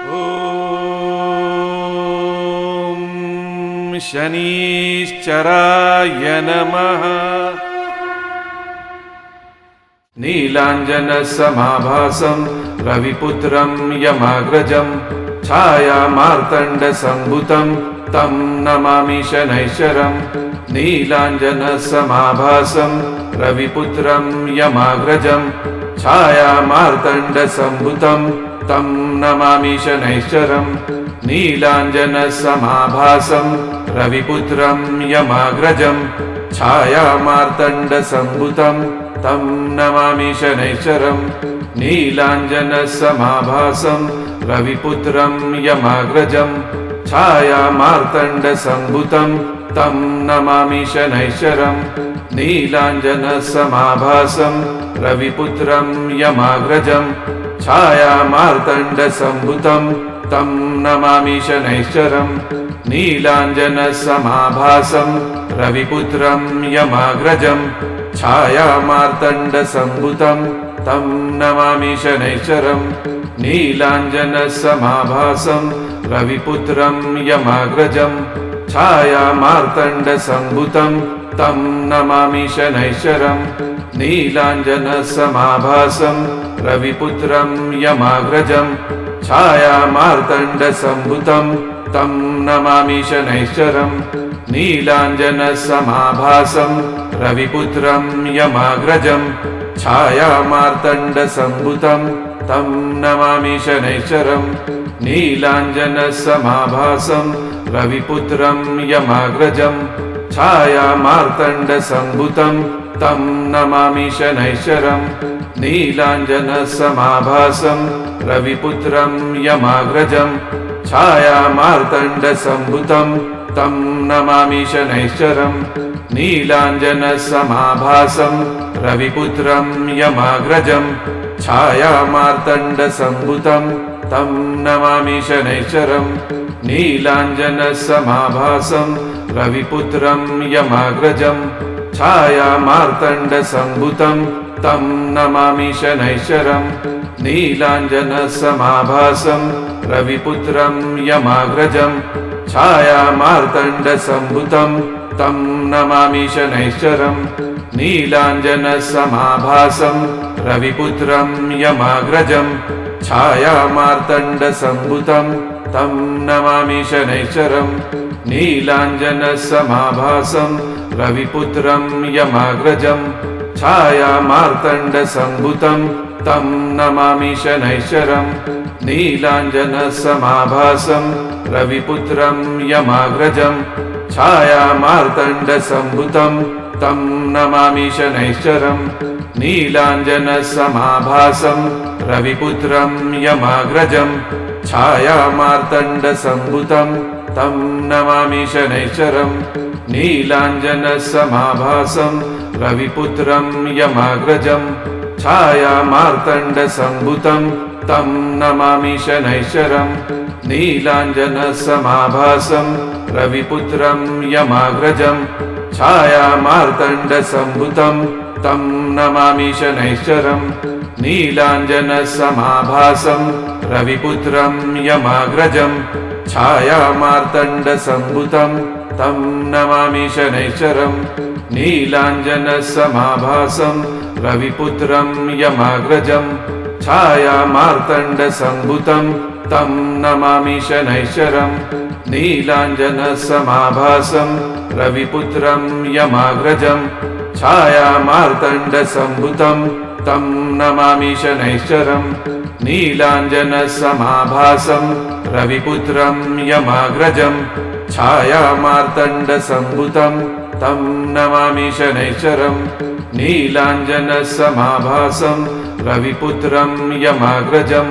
ॐ शनीश्चराय नमः। नीलाञ्जनसमाभासं रविपुत्रं यमाग्रजं छायामार्तण्डसम्भुतं तं नमामि शनैश्चरम्। नीलाञ्जनसमाभासं रविपुत्रं यमाग्रजं छायामार्तण्डसम्भुतं तं नमामि शनैश्चरम्। नीलाञ्जनसमाभासं रविपुत्रं यमाग्रजं छायामार्तण्डसम्भुतं तं नमामि शनैश्चरम्। नीलाञ्जनसमाभासं रविपुत्रं यमाग्रजं छायामार्तण्डसम्भुतं तं नमामि शनैश्चरम्। नीलाञ्जनसमाभासं रविपुत्रं यमाग्रजं छायामार्तण्डसम्भुतं तं नमामि शनैश्चरम्। नीलाञ्जनसमाभासं रविपुत्रं यमाग्रजं छायामार्तण्डसम्भुतं तं नमामि शनैश्चरम्। नीलाञ्जनसमाभासं रविपुत्रं यमाग्रजं छायामार्तण्डसम्भुतं तं नमामि शनैश्चरम्। नीलाञ्जनसमाभासं रविपुत्रं यमाग्रजं छायामार्तण्डसम्भुतं तं नमामि शनैश्चरम्। नीलाञ्जनसमाभासं रविपुत्रं यमाग्रजं छायामार्तण्डसम्भुतं तं नमामि शनैश्चरम्। नीलाञ्जनसमाभासं रविपुत्रं यमाग्रजं छायामार्तण्डसम्भुतं तं नमामि शनैश्चरम्। नीलाञ्जनसमाभासं रविपुत्रं यमाग्रजं छायामार्तण्डसम्भुतं तं नमामि शनैश्चरम्। नीलाञ्जनसमाभासं रविपुत्रं यमाग्रजं छायामार्तण्डसम्भुतं तं नमामि शनैश्चरम्। नीलाञ्जनसमाभासं रविपुत्रं यमाग्रजं छायामार्तण्डसम्भुतं तं नमामि शनैश्चरम्। नीलाञ्जनसमाभासं रविपुत्रं यमाग्रजं छायामार्तण्डसम्भुतं तं नमामि शनैश्चरम्। नीलाञ्जनसमाभासं रविपुत्रं यमाग्रजं छायामार्तण्डसम्भुतं तं नमामि शनैश्चरम्। नीलाञ्जनसमाभासं रविपुत्रं यमाग्रजं छायामार्तण्डसम्भुतं तं नमामि शनैश्चरम्। नीलाञ्जनसमाभासं रविपुत्रं यमाग्रजं छायामार्तण्डसम्भुतं तं नमामि शनैश्चरम्। नीलाञ्जनसमाभासं रविपुत्रं यमाग्रजं छायामार्तण्डसम्भुतं तं नमामि शनैश्चरम्। नीलाञ्जनसमाभासं रविपुत्रं यमाग्रजं छायामार्तण्डसम्भुतं तं नमामि शनैश्चरम्। नीलाञ्जनसमाभासं रविपुत्रं यमाग्रजं छायामार्तण्डसम्भुतं तं नमामि शनैश्चरम्। नीलाञ्जनसमाभासं रविपुत्रं यमाग्रजं छायामार्तण्डसम्भुतं तं नमामि शनैश्चरम्। नीलाञ्जनसमाभासं रविपुत्रं यमाग्रजं छायामार्तण्डसम्भुतं तं नमामि शनैश्चरम्। नीलाञ्जनसमाभासं रविपुत्रं यमाग्रजं छायामार्तण्डसम्भुतं तं नमामि शनैश्चरम्। नीलाञ्जनसमाभासं रविपुत्रं यमाग्रजं छायामार्तण्डसम्भुतं तं नमामि शनैश्चरम्। नीलाञ्जनसमाभासं रविपुत्रं यमाग्रजं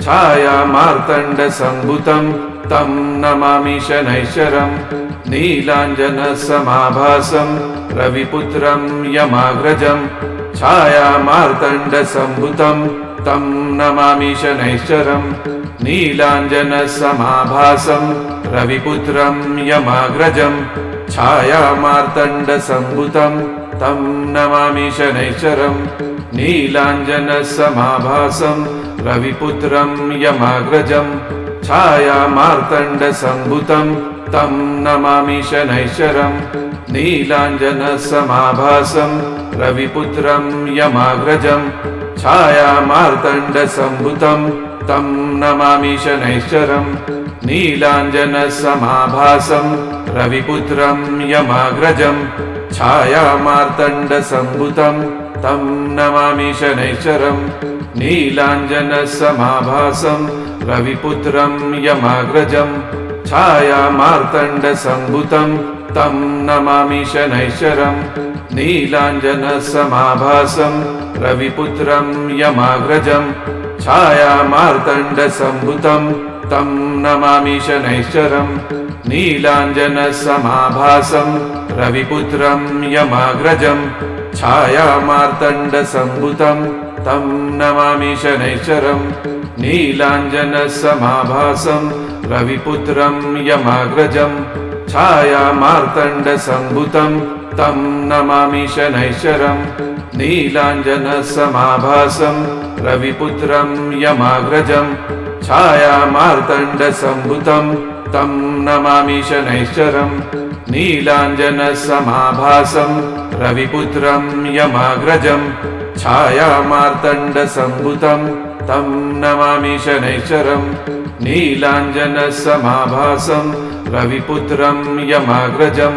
छायामार्तण्डसम्भुतं तं नमामि शनैश्चरम्। नीलाञ्जनसमाभासं रविपुत्रं यमाग्रजं छायामार्तण्डसम्भुतं तं नमामि शनैश्चरम्। नीलाञ्जनसमाभासं रविपुत्रं यमाग्रजं छायामार्तण्डसम्भुतं तं नमामि शनैश्चरम्। नीलाञ्जनसमाभासं रविपुत्रं यमाग्रजं छायामार्तण्डसम्भुतं तं नमामि शनैश्चरम् नीलाञ्जनसमाभासं रविपुत्रं यमाग्रजं छायामार्तण्डसम्भुतं तं नमामि शनैश्चरम् नीलाञ्जनसमाभासं रविपुत्रं यमाग्रजं छायामार्तण्डसम्भुतं तं नमामि शनैश्चरम् नीलाञ्जनसमाभासं रविपुत्रं यमाग्रजं छायामार्तण्डसम्भुतं तं नमामि शनैश्चरम् नीलाञ्जनसमाभासं रविपुत्रं यमाग्रजं छायामार्तण्डसम्भुतं तं नमामि शनैश्चरम् नीलाञ्जनसमाभासं रविपुत्रं यमाग्रजं छायामार्तण्डसम्भुतं तं नमामि शनैश्चरम् नीलाञ्जनसमाभासं रविपुत्रं यमाग्रजं छायामार्तण्डसम्भुतं तं नमामि शनैश्चरम् नीलाञ्जनसमाभासं रविपुत्रं यमाग्रजं छायामार्तण्डसम्भुतं तं नमामि शनैश्चरम् नीलाञ्जनसमाभासं रविपुत्रं यमाग्रजं छायामार्तण्डसम्भुतं तं नमामि शनैश्चरम् नीलाञ्जनसमाभासं रविपुत्रं यमाग्रजं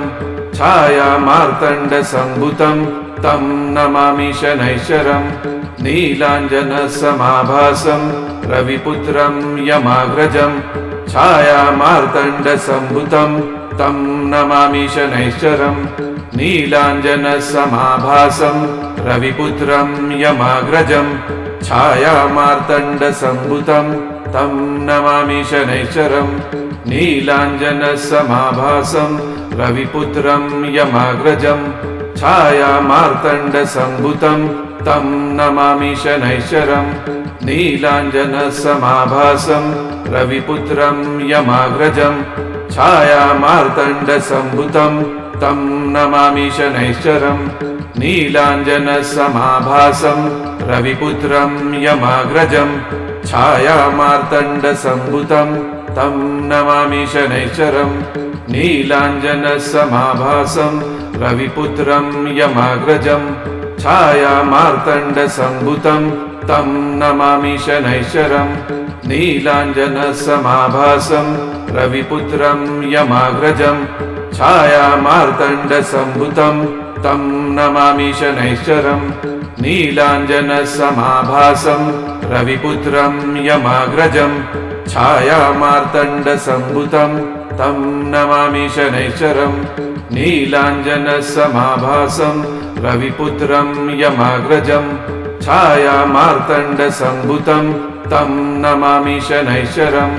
छायामार्तण्डसम्भुतं तं नमामि शनैश्चरम् नीलाञ्जनसमाभासं रविपुत्रं यमाग्रजं छायामार्तण्डसम्भुतं तं नमामि शनैश्चरम् नीलाञ्जनसमाभासं रविपुत्रं यमाग्रजं छायामार्तण्डसम्भुतं तं नमामि शनैश्चरम् नीलाञ्जनसमाभासं रविपुत्रं यमाग्रजं छायामार्तण्डसम्भुतं तं नमामि शनैश्चरम् नीलाञ्जनसमाभासं रविपुत्रं यमाग्रजं छायामार्तण्डसम्भुतं तं नमामि शनैश्चरम् नीलाञ्जनसमाभासं रविपुत्रं यमाग्रजं छायामार्तण्डसम्भुतं तं नमामि शनैश्चरम् नीलाञ्जनसमाभासं रविपुत्रं यमाग्रजं छायामार्तण्डसम्भुतं तं नमामि शनैश्चरम् नीलाञ्जनसमाभासं रविपुत्रं यमाग्रजं छायामार्तण्डसम्भुतं तं नमामि शनैश्चरम् नीलाञ्जनसमाभासं रविपुत्रं यमाग्रजं छायामार्तण्डसम्भुतं तं नमामि शनैश्चरम् नीलाञ्जनसमाभासं रविपुत्रं यमाग्रजं छायामार्तण्डसम्भुतं तं नमामि शनैश्चरम्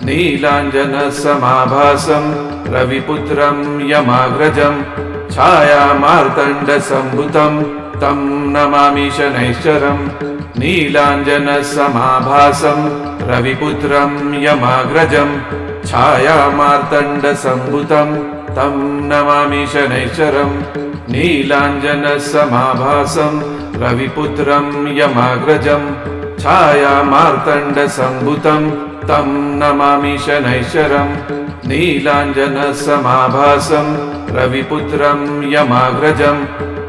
नीलाञ्जनसमाभासं रविपुत्रं यमाग्रजं छायामार्तण्डसम्भुतं तं नमामि शनैश्चरम् नीलाञ्जनसमाभासं रविपुत्रं यमाग्रजं छायामार्तण्डसम्भुतं तं नमामि शनैश्चरम् नीलाञ्जनसमाभासं रविपुत्रं यमाग्रजं छायामार्तण्डसम्भुतं तं नमामि शनैश्चरम् नीलाञ्जनसमाभासं रविपुत्रं यमाग्रजं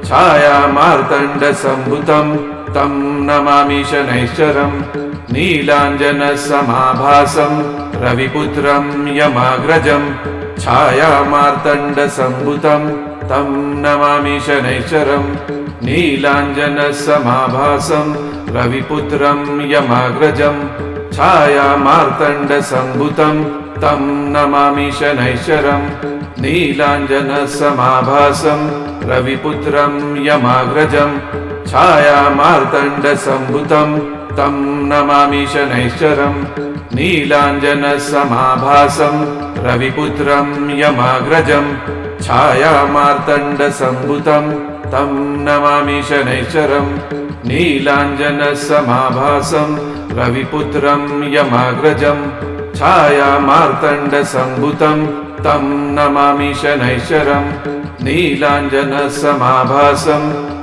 छायामार्तण्डसम्भुतं तं नमामि शनैश्चरम् नीलाञ्जनसमाभासं रविपुत्रं यमाग्रजं छायामार्तण्डसम्भुतं तं नमामि शनैश्चरम् नीलाञ्जनसमाभासं रविपुत्रं यमाग्रजं छायामार्तण्डसम्भुतं तं नमामि शनैश्चरम् नीलाञ्जनसमाभासं रविपुत्रं यमाग्रजं छायामार्तण्डसम्भुतं तं नमामि शनैश्चरम् नीलाञ्जनसमाभासं रविपुत्रं यमाग्रजं छायामार्तण्डसम्भुतं तं नमामि शनैश्चरम् नीलाञ्जनसमाभासं रविपुत्रं यमाग्रजं छायामार्तण्डसम्भुतं तं नमामि शनैश्चरम् नीलाञ्जनसमाभासं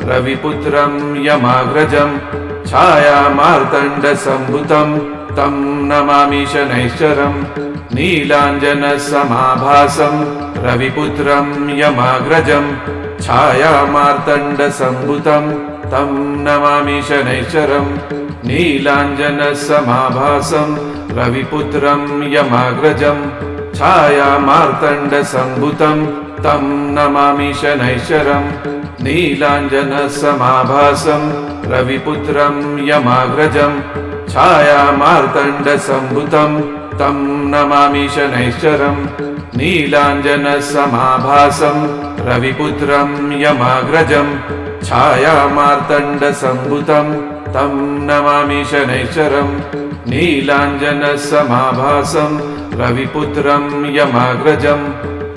रविपुत्रं यमाग्रजं छायामार्तण्डसम्भुतं तं नमामि शनैश्चरम् नीलाञ्जनसमाभासम् रविपुत्रं यमाग्रजम् छायामार्तण्डसम्भुतं तं नमामि शनैश्चरम् नीलाञ्जनसमाभासम् रविपुत्रं यमाग्रजम् छायामार्तण्डसम्भुतं तं नमामि शनैश्चरम् नीलाञ्जनसमाभासम् रविपुत्रं यमाग्रजम् छायामार्तण्डसम्भुतं तं नमामि शनैश्चरम् नीलाञ्जनसमाभासम् रविपुत्रं यमाग्रजम् छायामार्तण्डसम्भुतं तं नमामि शनैश्चरम् नीलाञ्जनसमाभासम् रविपुत्रं यमाग्रजम्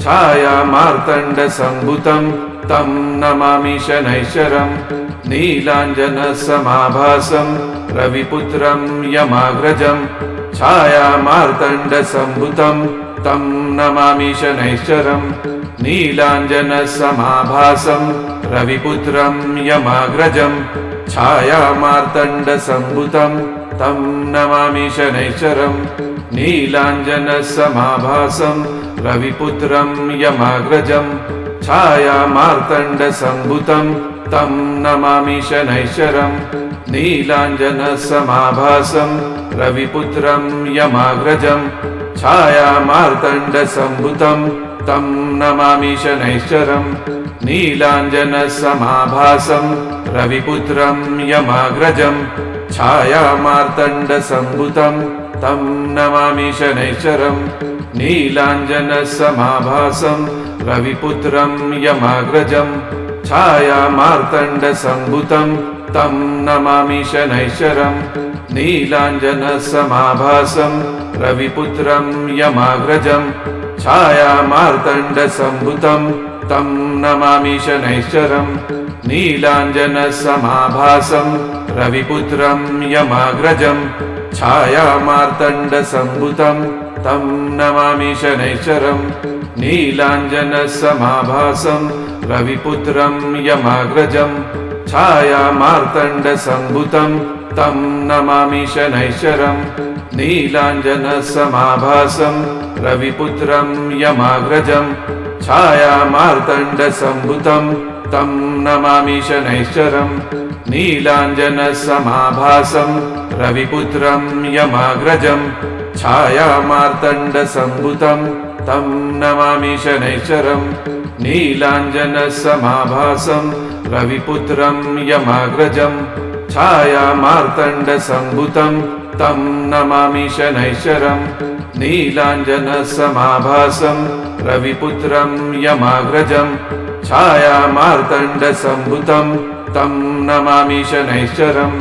छायामार्तण्डसम्भुतं तं नमामि शनैश्चरम् नीलाञ्जनसमाभासम् रविपुत्रं यमाग्रजम् छायामार्तण्डसम्भुतं तं नमामि शनैश्चरम् नीलाञ्जनसमाभासम् रविपुत्रं यमाग्रजम् छायामार्तण्डसम्भुतं तं नमामि शनैश्चरम् नीलाञ्जनसमाभासम् रविपुत्रं यमाग्रजम् छायामार्तण्डसम्भुतं तं नमामि शनैश्चरम् नीलाञ्जनसमाभासम् रविपुत्रं यमाग्रजम् छायामार्तण्डसम्भुतं तं नमामि शनैश्चरम् नीलाञ्जनसमाभासम् रविपुत्रं यमाग्रजम् छायामार्तण्डसम्भुतं तं नमामि शनैश्चरम् नीलाञ्जनसमाभासम् रविपुत्रं यमाग्रजम् छायामार्तण्डसम्भुतं तं नमामि शनैश्चरम् नीलाञ्जनसमाभासम् रविपुत्रं यमाग्रजम् छायामार्तण्डसम्भुतं तं नमामि शनैश्चरम् नीलाञ्जनसमाभासम् रविपुत्रं यमाग्रजम् छायामार्तण्डसम्भुतं तं नमामि शनैश्चरम् नीलाञ्जनसमाभासम् रविपुत्रं यमाग्रजम् छायामार्तण्डसम्भुतं तं नमामि शनैश्चरम् नीलाञ्जनसमाभासम् रविपुत्रं यमाग्रजम् छायामार्तण्डसम्भुतं तं नमामि शनैश्चरम् नीलाञ्जनसमाभासम् रविपुत्रं यमाग्रजम् छायामार्तण्डसम्भुतं तं नमामि शनैश्चरम् नीलाञ्जनसमाभासम् रविपुत्रं यमाग्रजम् छायामार्तण्डसम्भुतं तं नमामि शनैश्चरम् नीलाञ्जनसमाभासम् रविपुत्रं यमाग्रजम् छायामार्तण्डसम्भुतं तं नमामि शनैश्चरम्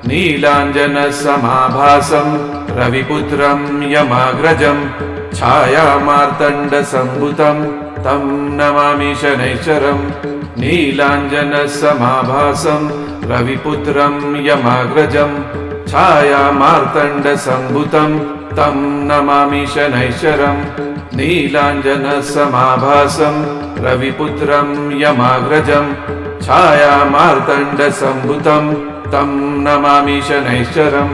नीलाञ्जनसमाभासम् रविपुत्रं यमाग्रजम् छायामार्तण्डसम्भुतं तं नमामि शनैश्चरम् नीलाञ्जनसमाभासम् रविपुत्रं यमाग्रजम् छायामार्तण्डसम्भुतं तं नमामि शनैश्चरम् नीलाञ्जनसमाभासम् रविपुत्रं यमाग्रजम् छायामार्तण्डसम्भुतं तं नमामि शनैश्चरम्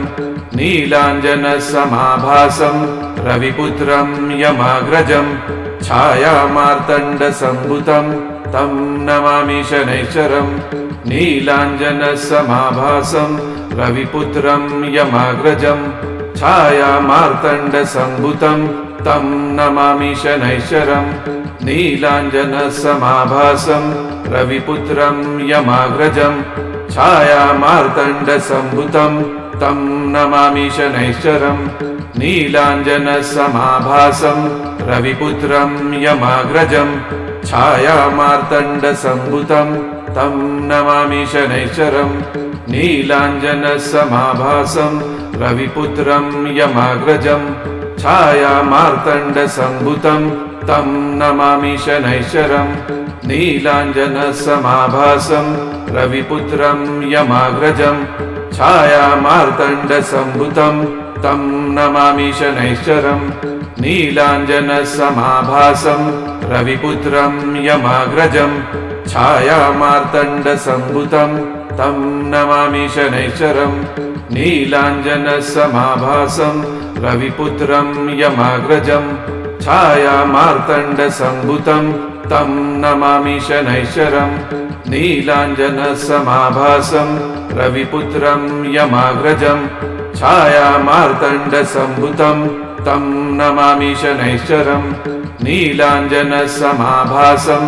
नीलाञ्जनसमाभासम् रविपुत्रं यमाग्रजम् छायामार्तण्डसम्भुतं तं नमामि शनैश्चरम् नीलाञ्जनसमाभासम् रविपुत्रं यमाग्रजम् छायामार्तण्डसम्भुतं तं नमामि शनैश्चरम् नीलाञ्जनसमाभासम् रविपुत्रं यमाग्रजम् छायामार्तण्डसम्भुतं तं नमामि शनैश्चरम् नीलाञ्जनसमाभासम् रविपुत्रं यमाग्रजम् छायामार्तण्डसम्भुतं तं नमामि शनैश्चरम् नीलाञ्जनसमाभासम् रविपुत्रं यमाग्रजम् छायामार्तण्डसम्भुतं तं नमामि शनैश्चरम् नीलाञ्जनसमाभासम् रविपुत्रं यमाग्रजम् छायामार्तण्डसम्भुतं तं नमामि शनैश्चरम् नीलाञ्जनसमाभासम् रविपुत्रं यमाग्रजम् छायामार्तण्डसम्भुतं तं नमामि शनैश्चरम् नीलाञ्जनसमाभासम् रविपुत्रं यमाग्रजं छायामार्तण्डसम्भुतं तं नमामि शनैश्चरम् नीलाञ्जनसमाभासं रविपुत्रं यमाग्रजं छायामार्तण्डसम्भुतं तं नमामि शनैश्चरम् नीलाञ्जनसमाभासं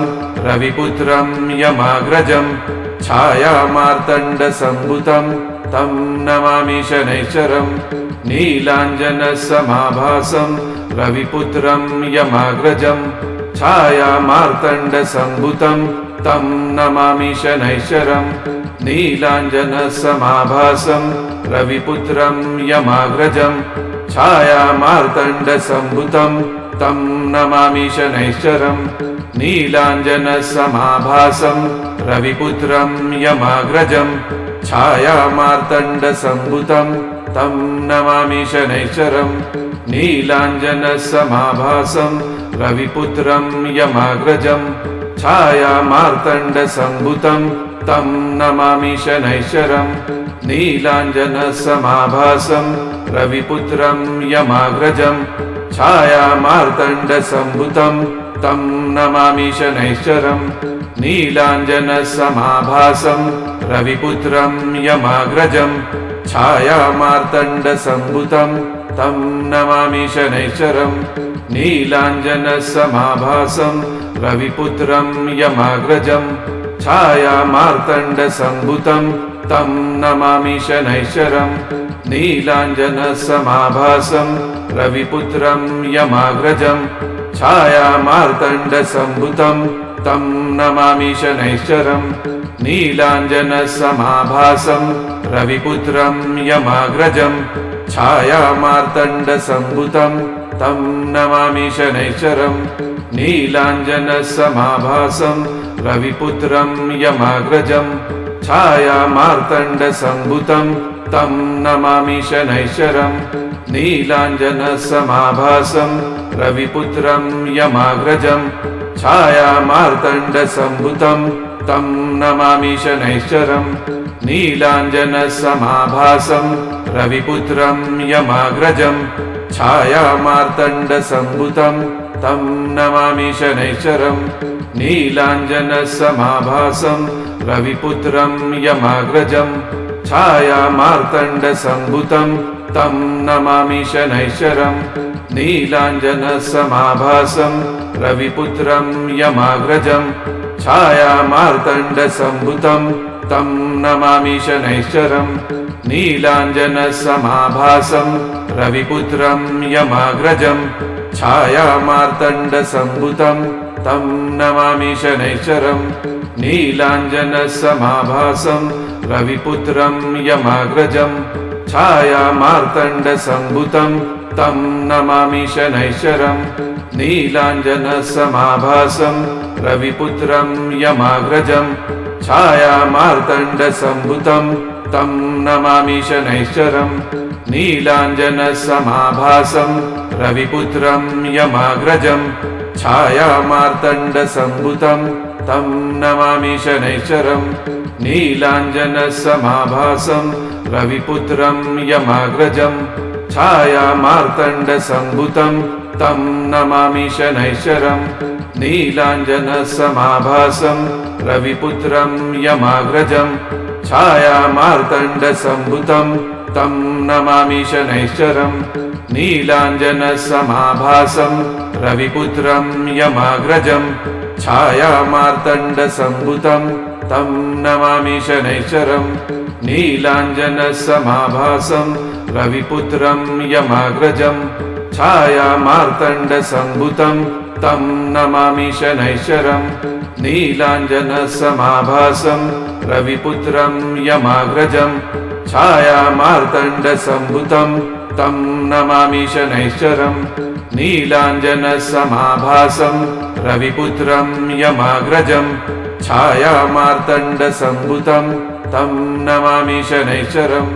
रविपुत्रं यमाग्रजं छायामार्तण्डसम्भुतं तं नमामि शनैश्चरम् नीलाञ्जनसमाभासं रविपुत्रं यमाग्रजं छायामार्तण्डसम्भुतं तं नमामि शनैश्चरम् नीलाञ्जनसमाभासं रविपुत्रं यमाग्रजं छायामार्तण्डसम्भुतं तं नमामि शनैश्चरम् नीलाञ्जनसमाभासं रविपुत्रं यमाग्रजं छायामार्तण्डसम्भुतं तं नमामि शनैश्चरम् नीलाञ्जनसमाभासं रविपुत्रं यमाग्रजं छायामार्तण्डसम्भुतं तं नमामि शनैश्चरम् नीलाञ्जनसमाभासं रविपुत्रं यमाग्रजं छायामार्तण्डसम्भुतं तं नमामि शनैश्चरम् नीलाञ्जनसमाभासं रविपुत्रं यमाग्रजं छायामार्तण्डसम्भुतं तं नमामि शनैश्चरम् नीलाञ्जनसमाभासं रविपुत्रं यमाग्रजं छायामार्तण्डसम्भुतं तं नमामि शनैश्चरम् नीलाञ्जनसमाभासं रविपुत्रं यमाग्रजं छायामार्तण्डसम्भुतं तं नमामि शनैश्चरम् नीलाञ्जनसमाभासं रविपुत्रं यमाग्रजं छायामार्तण्डसम्भुतं तं नमामि शनैश्चरम् नीलाञ्जनसमाभासं रविपुत्रं यमाग्रजं छायामार्तण्डसम्भुतं तं नमामि शनैश्चरम् नीलाञ्जनसमाभासं रविपुत्रं यमाग्रजं छायामार्तण्डसम्भुतं तं नमामि शनैश्चरम् नीलाञ्जनसमाभासं रविपुत्रं यमाग्रजं छायामार्तण्डसम्भुतं तं नमामि शनैश्चरम् नीलाञ्जनसमाभासं रविपुत्रं यमाग्रजं छायामार्तण्डसम्भुतं तं नमामि शनैश्चरम् नीलाञ्जनसमाभासं रविपुत्रं यमाग्रजं छायामार्तण्डसम्भुतं तं नमामि शनैश्चरम् नीलाञ्जनसमाभासं रविपुत्रं यमाग्रजं छायामार्तण्डसम्भुतं तं नमामि शनैश्चरम् नीलाञ्जनसमाभासं रविपुत्रं यमाग्रजं छायामार्तण्डसम्भुतं तं नमामि शनैश्चरम् नीलाञ्जनसमाभासं रविपुत्रं यमाग्रजं छायामार्तण्डसम्भुतं तं नमामि शनैश्चरम् नीलाञ्जनसमाभासं रविपुत्रं यमाग्रजं छायामार्तण्डसम्भुतं तं नमामि शनैश्चरम् नीलाञ्जनसमाभासं रविपुत्रं यमाग्रजं छायामार्तण्डसम्भुतं तं नमामि शनैश्चरम् नीलाञ्जनसमाभासं रविपुत्रं यमाग्रजं छायामार्तण्डसम्भुतं तं नमामि शनैश्चरम् नीलाञ्जनसमाभासं रविपुत्रं यमाग्रजं छायामार्तण्डसम्भुतं तं नमामि शनैश्चरम् नीलाञ्जनसमाभासं रविपुत्रं यमाग्रजं छायामार्तण्डसम्भुतं तं नमामि शनैश्चरम् नीलाञ्जनसमाभासं रविपुत्रं यमाग्रजं छायामार्तण्डसम्भुतं तं नमामि शनैश्चरम् नीलाञ्जनसमाभासं रविपुत्रं यमाग्रजं छायामार्तण्डसम्भुतं तं नमामि शनैश्चरम्